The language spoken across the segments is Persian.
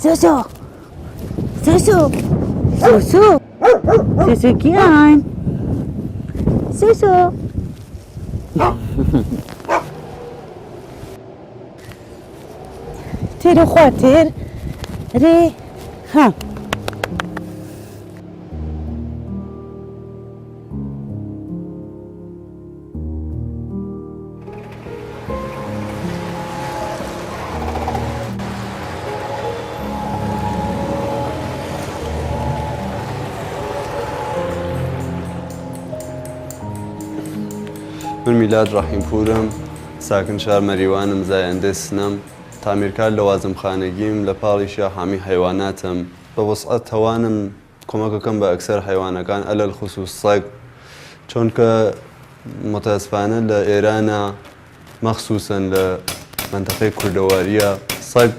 سوسو سوسو سوسو سوسو کیان سوسو تیر خاطر ری ها من میلاد ڕەحیمپوورم ساکن شار مەریوانم زایەندەی سنەم تامیرکار لەوازمخانەگیم لە پاڵیشیا حامی حەیواناتم بە وەسعەت توانم کۆمەکەکەم بە ئەکسەر حەیوانەکان ئەلەل خصوص سەگ چونکە متاسفانە لە ئێرانە مەخسووسن لە منتەقەی کوردەواریە سەگ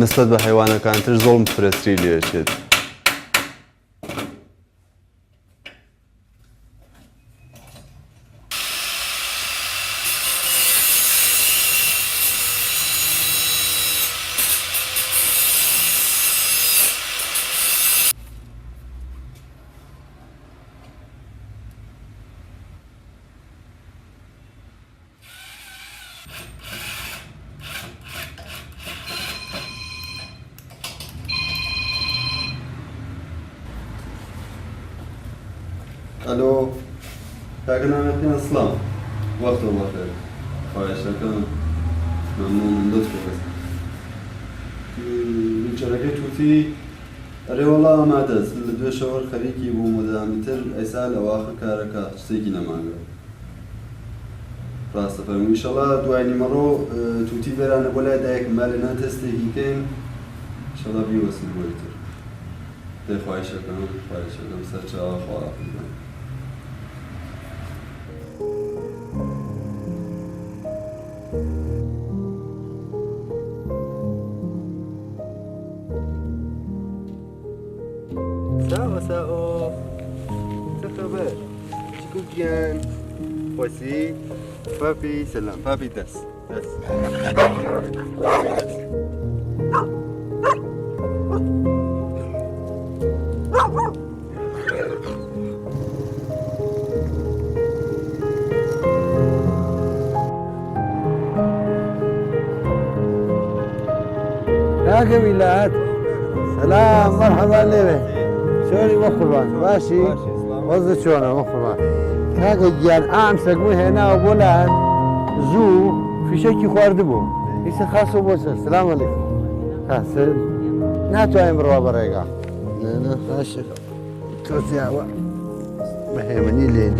نسبەت بە حەیوانەکانتر زۆڵم فرەتری لێچێت. الو کاکەنامەتیان سڵام وەختەوە بەخێر خۆشەکەم مەمنوون لطفەکەس ویلچەرەکەی تووتی ئەرێ وەڵا ئامادەست لە دوێ شەوەر خەریکی بوو مدامتر ئەیسا لەواخە کارەکە شتێکی نەماگە ڕاستە فەرمووی ئینشەڵا دوای نیمەڕۆ تووتی بێرانە بۆ لای دایکم با لێنان تەستێکی کەین ئینشەڵا بیوەسن بۆی تر دەی خۆشەکەم سەرچاوە خواڵافزان مساء تخبر شكو كيان خوسي بابي سلام بابي دس يا جميلات سلام مرحبا ليه شلوني مخربان ماشي وظف شلونه مخربان كاكا جيان امسك مو هنا وبولان زو في شكي خواردبو يسا خاصو بوسا السلام عليكم خاصل ناتو امروا بريقا انا خاشف توسيا مهمني لين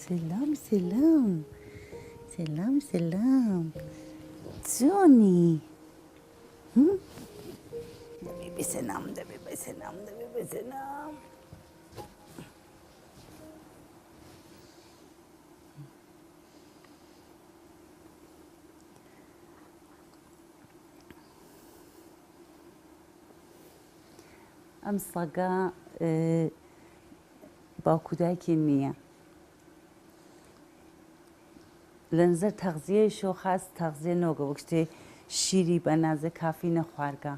سلام سلام سلام سلام جوني دبي بسلام دبي بسلام دبي بسلام ئەم سەگە باوکودایکی نییە لە نزەر تەغزیەیەشەوە خاست تەغزیە نۆگە وەک شتێ شیری بە نازە کافی نەخوارگە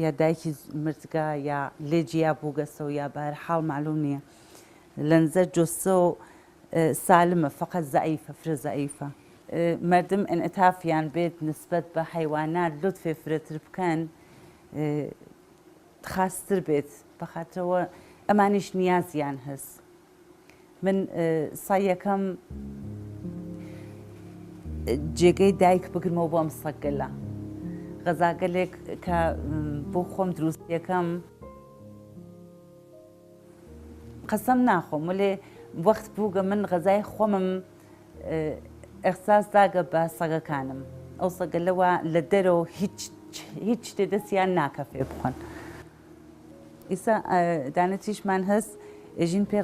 یا دایکی مردگا یا لێجیا بووگەسەوە یا بەهەرحاڵ معلوم نییە لە نزەر جۆسە و سالمە فقط زەعیفە فرە زەعیفە مردم انعتافیان بێت نسبەت بە حەیوانات لطفێ فرەتر بکەن خاستر بێت بەخاترەوە ئەمانیش نیازیان هەست من سای یەکەم جێگەی دایک بگرمەوە بۆ ئەم سەگەلە غەزاگەلێک کە بۆ خۆم دروست یەکەم قەسەم ناخۆم وەلێ وەخت بووگە من غەزای خۆمم ئەحساس داگە بە سەگەکانم ئەو سەگەلەوە لە دەرەوە هیچ شتێ دەستیان ناکە فێ بخۆن ئیسا دانەتیشمان هەست ئێژین پێ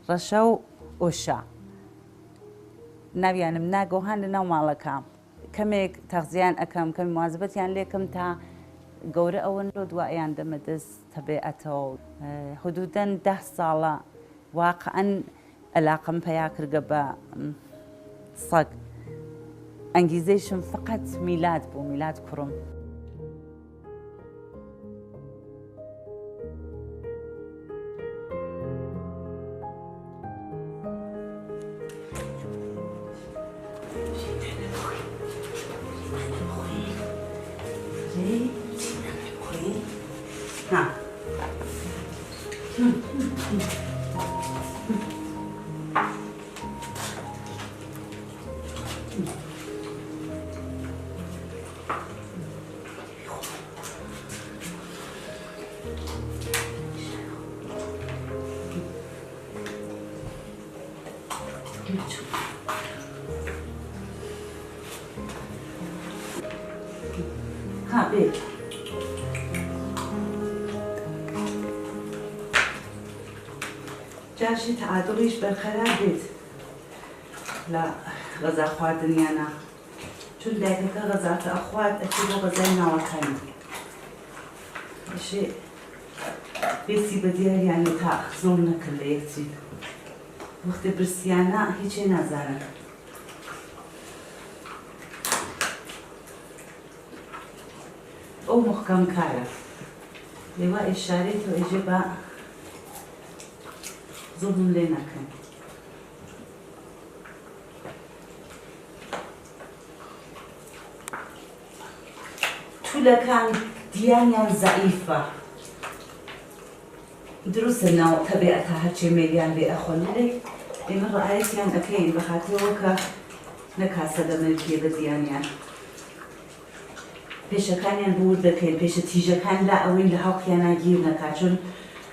ڕەشە و ئۆشا ناویانم ناگەوهان لە ناو ماڵەکەم کەمێک تەغزیان ئەەکەم کەمی موازبەتیان لێکم تا گەورە ئەوەن لۆ دواییان دەمە دەست تەبێعەتەوە حدودەن 10 ساڵە واقعەن عەلاقەم پەیا کردگە بە سەگ ئەنگیزەیشم فقەت میلاد بوو میلاد کوڕم بێت جاشی تعادڵیش بەرقەرار بێت لە غەزا خواردنیانە چون دایکەکە غەزاتە ئەخوارد ئەچێ بۆ غەزای ناوەکانی ئەشێ بێسی بە دیاریانێ تا زۆر نەکرد لە یەکچی وەختێ برسیانە هیچێ نازانن ئەو محکەم کارە لێوە ئێشارێتەوە ئێژێ بە زۆرم لێ نەکەن تولەکان دیانیان زەعیفە دروستە ناو تەبیعەتە هەرچێ مێلیان لێ ئەخۆن لێ ئێمە ڕعایەتیان ئەکەین بەخاترەوە کە نەکاسە دەمەلکیە بە دیانیان پێشەکانیان بور دەکەین پێشە تیژەکان لا ئەوەی لە هەڵقیانە گیر نەکات چون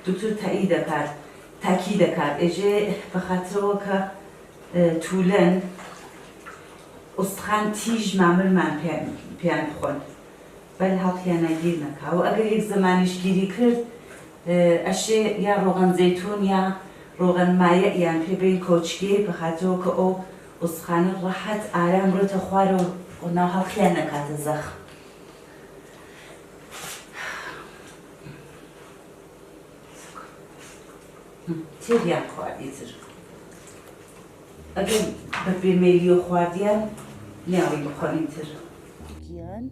دکتۆر تائی دەکات تاکی دەکات ئێژێ بەخاترەوە کە تولەن ئوستخان تیژ مامرمان پێیان بخۆن بەل هەڵقیانە گیر نەکا و ئەگەر یەک زەمانیش گیری کرد ئەشێ یا ڕۆغەن زەیتون یا ڕۆغەن مایە یان پێبین کۆچکی بەخاترەوە کە ئەو ئوستخانە ڕەحەت ئارام ڕێتە خوارەوە و ناو هەڵقیان نەکاتە زەخم تێریان خواردی تر ئەگەر بە بێمێلی و خواردیان نیاوی بخۆنی تر گیان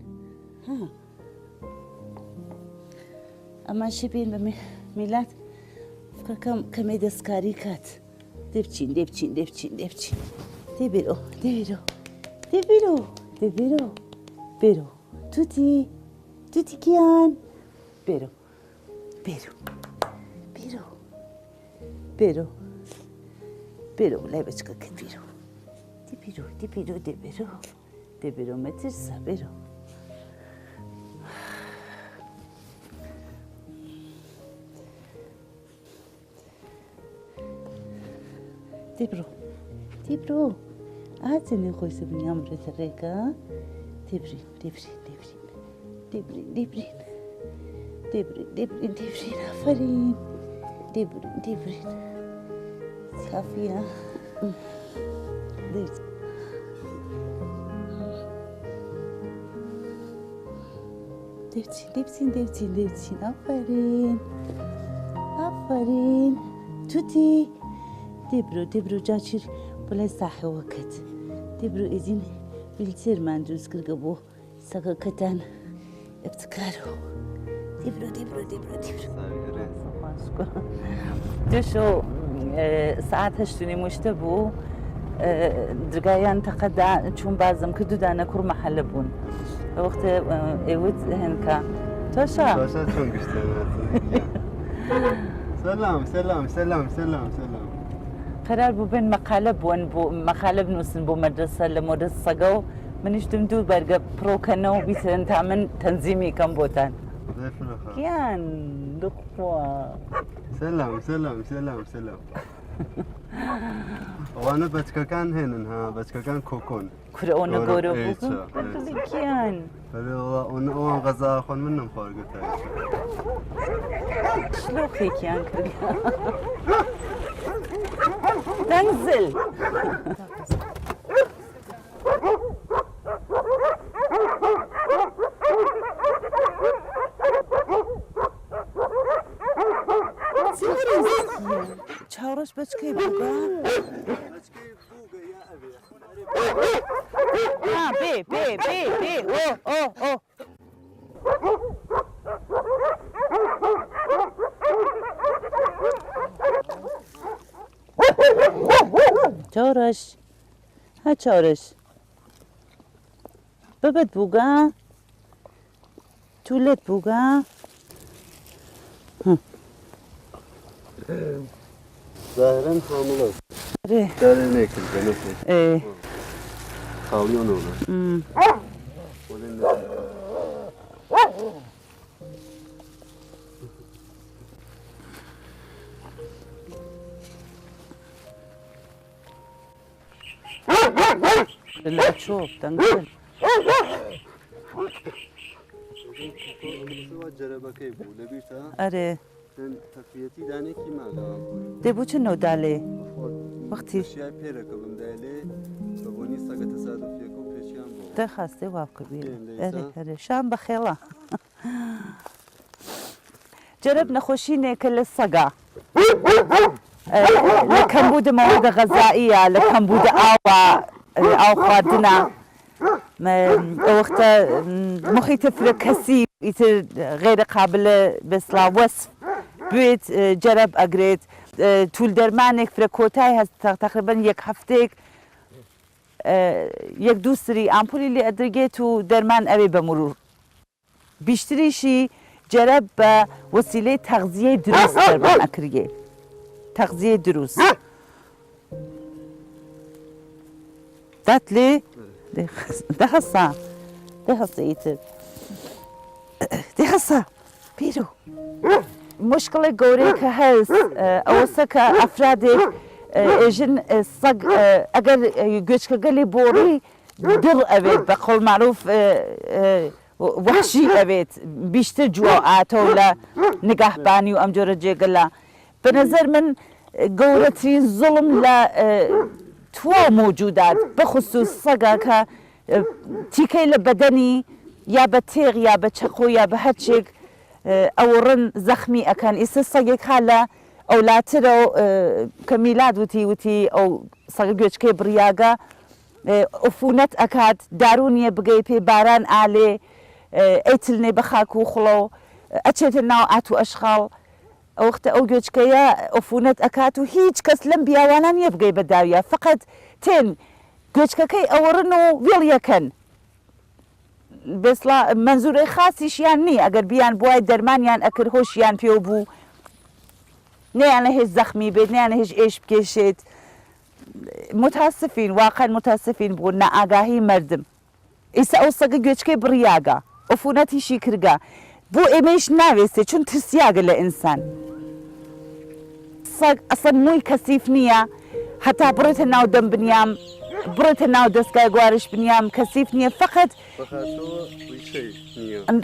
ئەماشی بین بە میلات فکەکەم کەمێ دەستکاری کات دەبچین دێبێرۆ بێرۆ توتی گیان بێرۆ لای بچکەکەت دێبێرۆ مەترسە بێرۆ دێبرۆ ئاچەنێ خۆی سەبنیام بڕێتە ڕێگە دێبرین ئافەرین دێبرین کافیە دێبچین ئافەرین ئافرین توتی دێبرۆ جاچیر بەلای ساحەوەکەت دێبرۆ ئێزین ویلچێرمان دروست کردگە بۆ سەگەکەتان ابتکارەوە دێبرۆ دێشۆ سعات هەشتونی مشتە بوو درگایان تەقەدا چوون بازم کرد و دانە کوڕ مەحەلە بوون وەختە ئێوت هێنکە تۆشە چۆن گشتێ سەلام قرار بوو بێن مەقالە بوون بۆ مەقالە بنووسن بۆ مەدرسە لە مۆرە سەگە و منیشتم دوو بەرگە پرۆکەنەوە بیترن تا من تەنزیمی کەم بۆتان گیان دخوا سەلام ئەوانە بەچکەکان هێنن ها بەچکەکان کۆکۆن کورە ئەوە گەورە گیان ئەوان غەزا خۆن من نەمخوارگەتە شلۆقێکیان کرد دەنگزل چاوەڕەش بەچکەی بووگە بێ ئۆ چاوەڕەش ها چاوەڕەش بەبەت بووگە تولێت بووگە ظاهرەن حامڵە دارێنێکردگە نەکرد خاڵیۆنەوە لا تشوف تنقل جەرەبەکەی بوو لەبیرتە ئەرێ تەقویەتی دانێکی ماگەوە دەبوو چ نەودالێ وەختی شیای پێرەکە بمدایلێ بەبوونی سەگە تەسادوفیەکە و پێچیان بۆ دەخواستێ وا بکەبێ ئەرێ شام بەخێڵە جەرەب نەخۆشینێکە لە سەگا لە کەمبوودە مەوەدە غەزائیە لە کەمبوودە ئاو خواردنە وەختە محیطە فرە کەسی ئیتر غێرە قابلە بەسڵا وەسف بێت جەرەب ئەگرێت توول دەرمانێک فرە کۆتای هەست تقریبەن یەک هەفتێک یەک دوو سری ئامپولی لێ ئەدرگێت و دەرمان ئەوێ بە مرور بیشتریشی جەرەب بە وەسیلەی تەغزیەی دروست دەرمان ئەکرێ تەغزیەی دروست دات لێ دەهەسا ئیتر دەهەسا پیرۆ مشکڵێک گەورەی کە هەست ئەوەسە کە ئەفرادێک ئێژن سەگ ئەگەر گوێچکەگەلی بۆڕی دڵ ئەوێت بە قەول معروف وحشی ئەوێت بیشتر جووە ئاتەوە لە نگاهبانی و ئەم جۆرە جێگەلە بە نەزەر من گەورەترین زوڵم لە توا موجودات بەخصوص سەگە کە تیکەی لە بەدەنی یا بە تێغ یا بە چەقۆ یا بە هەرچێک ئەوڕن زەخمی ئەکەن ئیستا سەگێک ها لە ئەولاترە و کە میلاد وتی ئەو سەگە گوێچکەی بڕیاگە عفونەت ئەکات دارونیە بگەی پێ باران ئالێ ئەیتلنێ بە خاک و خوڵە و ئەچێتە ناو ئات و ئەشخاڵ ئەوختە ئەو گوێچکەیە عفونەت ئەکات و هیچ کەس لەم بیاوانە نییە بگەی بەداویە فقط تێن گوێچکەکەی ئەوەڕن و وێڵ یەکەن بێسڵا منزورەی خاسیشیان نییە ئەگەر بیان بوای دەرمانیان ئەکرد هۆشیان پێ بوو نەیانە هیچ زەخمی بێت نەیانە هیچ ئێش بکێشێت متاسفین واقعا متاسفین بوو نەئاگاهی مردم ئیسا ئەو سەگە گوێچکەی بڕیاگە عفونەتیشی کردگە بۆ ئێمەش ناوێستێ چون ترسیاگە لە ئینسان سەگ ئەسەن مووی کەسیف نییە هەتا بڕێتە ناو دەم بنیام بڕێتە ناو دەستگای گوارش بنیام کەسیف نییە فقط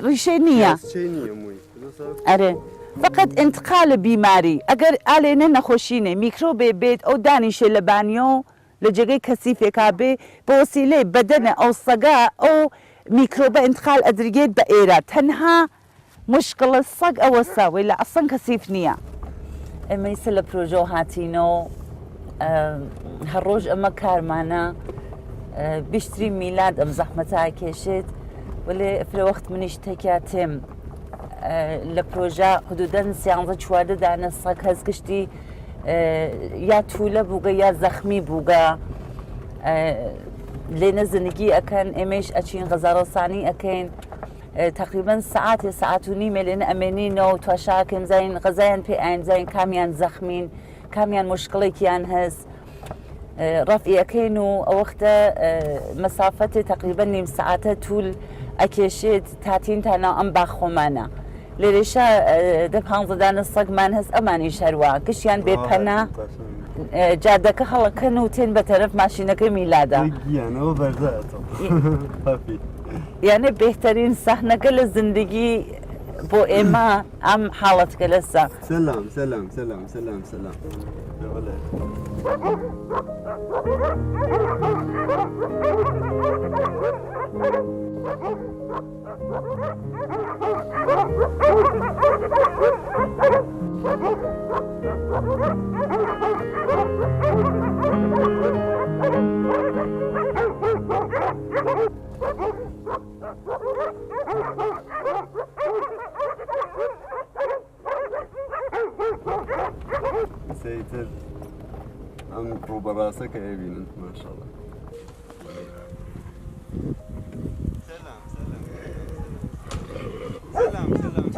ڕیشەی نییە ئەرێ فقط انتقالە بیماری ئەگەر ئالێنە نەخۆشینێ میکرۆبێ بێت ئەو دانیشێ لە بانیۆ لە جێگەی کەسیفێکا بێ بە وەسیلەی بەدەنە ئەو سەگا ئەو میکرۆبە انتقال ئەدرگێت بە ئێرە تەنها مشکڵە سەگ ئەوەسا وی لە ئەسەن کەسیف نییە ئێمەی سە لە پرۆژە هاتینەوە هەر ڕۆژ ئەمە کارمانە بیشتری میلاد ئەم زەحمەتە کێشێت وەلێ فرەوەخت منیش تێکیا تێم لە پرۆژە حدودەن 14 دانە سەگ هەز گشتی یا توولە بووگە یا زەخمی بووگە لێنە زندگی ئەکەن ئێمەش ئەچین غەزارەسانی ئەەکەین تقریبان ساعت و نیمە لێنە ئەمێنینەوە تواشاکەم زین غەزایان پێ ئاینزین کامیان زەخمین کامیان مشکڵێکیان هەست ڕەفعەکەین و ئەوەختە مەسافەتی تقریبان نیم ساعتە توول ئەکێشێت تاتین تانا ئەم باخۆمانە لێرێشە دە 15 سەگمان هەست ئەمانی شەروە گشتیان بێپەنا جادەکە هەڵەکەن و تێن بە تەرەف ماشینەکەی میلادە یانێ بهترین سەحنەکە لە زندگی بۆ ئێمە ئەم حاڵەتکە لەسە سلام سلام سلام سلام سلام سيتر أم روبراسك أبين ما شاء الله سلام سلام سلام سلام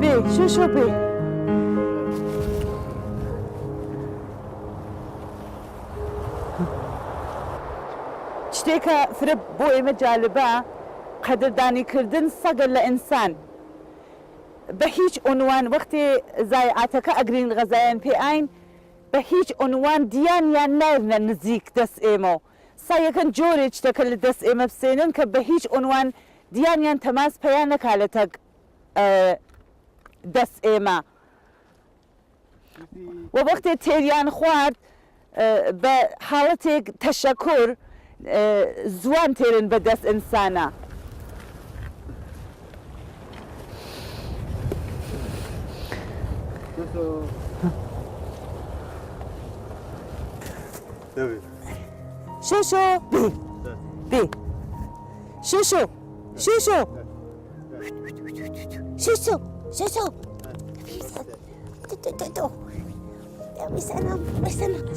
بێ شۆ بێ شتێکە فرە بۆ ئێمە جالبە قەدردانیکردن سەگە لە ئینسان بە هیچ عنوان وەختێ زایعاتەکە ئەگرین غەزایان پێئین بە هیچ عنوان دیانیان نایرنە نزیک دەست ئێمە سایەکەن جۆرێک شتەکە لە دەست ئێمە بسێنن کە بە هیچ عنوان دیانیان تەماس پەیان نەکالەتە دەست ئێمە و وەختێ تێریان خوارد بە حاڵەتێک تەشەکر زوان تێرن بە دەست ئینسانە شوشو بي بي شوشو شوشو شوشو شوشو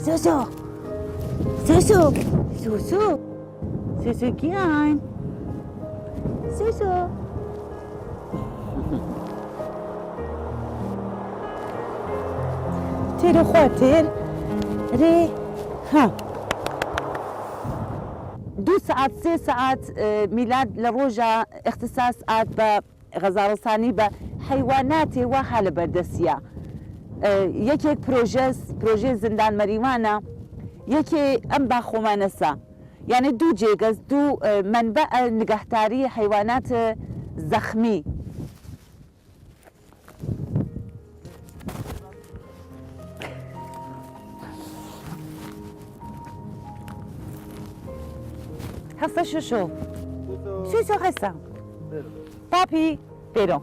شوشو شوشو شوشو شوشو كيان شوشو تير خواتير ري ها 2 ساعات 3 ساعات میلاد لە ڕۆژە اختصاص ئات بە غەزاڕەسانی بە حەیواناتی وا هە لە بەردەستیە یەکێک پرۆژێ زندان مەریوانە یەکێ ئەم باخۆمانەسە یعنی دوو جێگەز دوو منبع نگەهداری حەیوانات زەخمی هسه شو هسه papi pero